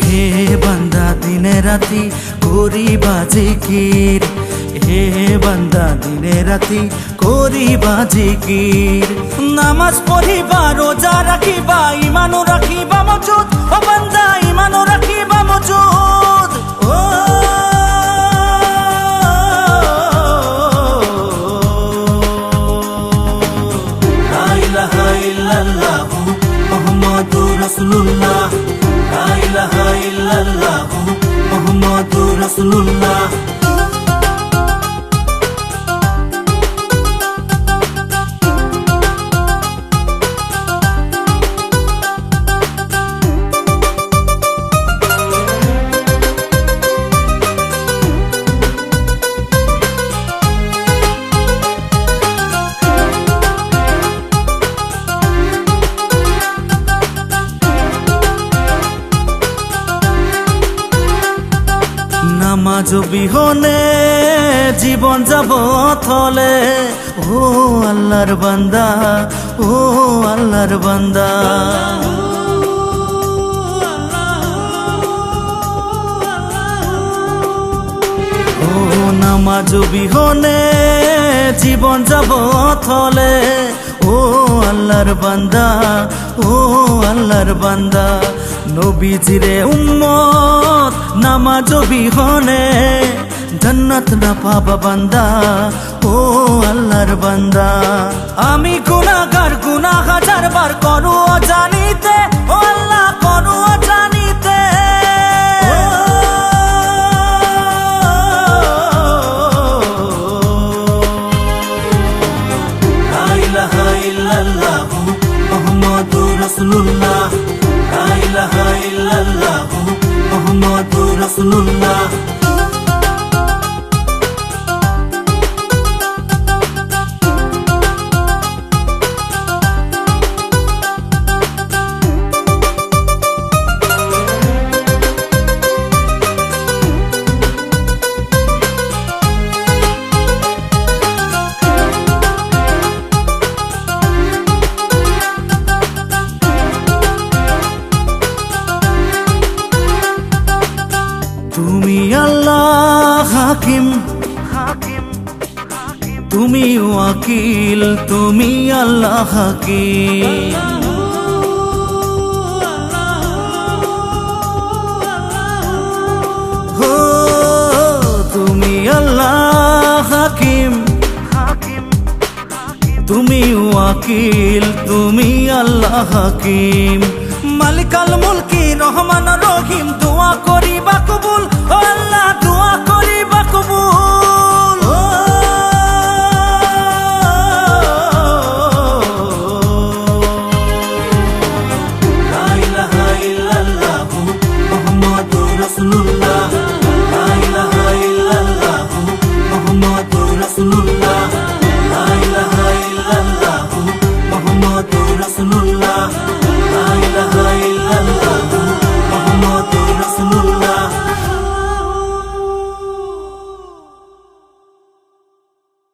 হে বান্দা দিনে রাতি করিবা জিকির, হে বান্দা দিনে রাতি করিবা জিকির। নামাজ পড়িবা রোজা রাখিবা ইমানও রাখিবা মজুদ, ও বান্দা ইমানও রাখিবা মজুদ। ও লা ইলাহা ইল্লাল্লাহ মুহাম্মাদুর রাসূলুল্লাহ, লা ইলাহা ইল্লাল্লাহ মুহাম্মাদুর রাসূলুল্লাহ। নামাজ বিহনে জীবন যাব থলে, ও আল্লাহর বান্দা, ও আল্লাহর বান্দা। ও নামাজ বিহনে জীবন যাব থলে, ও আল্লাহর বান্দা, ও আল্লাহর বান্দা। নবীজিরে উম্মত নামাজ বিহনে জান্নাত না পাবা বান্দা, ও আল্লাহর বান্দা। আমি গুনাহগার গুনাহ হাজার বার করু অজানিতে, ও আল্লাহ করু অজানিতে। লা ইলাহা ইল্লাল্লাহ মুহাম্মাদুর রাসূলুল্লাহ, লা ইলাহা ইল্লাল্লাহ মুহাম্মাদুর রাসূলুল্লাহ। তুমি আল্লাহ হাকিম, তুমি ওয়াকিল, তুমি আল্লাহ হাকিম। হো তুমি আল্লাহ হাকিম, তুমি ওয়াকিল, তুমি আল্লাহ হাকিম। মালিকাল মুলকি রহমান রহিম, দোয়া করিবা কবুল, ও আল্লাহ দোয়া করিবা কবুল।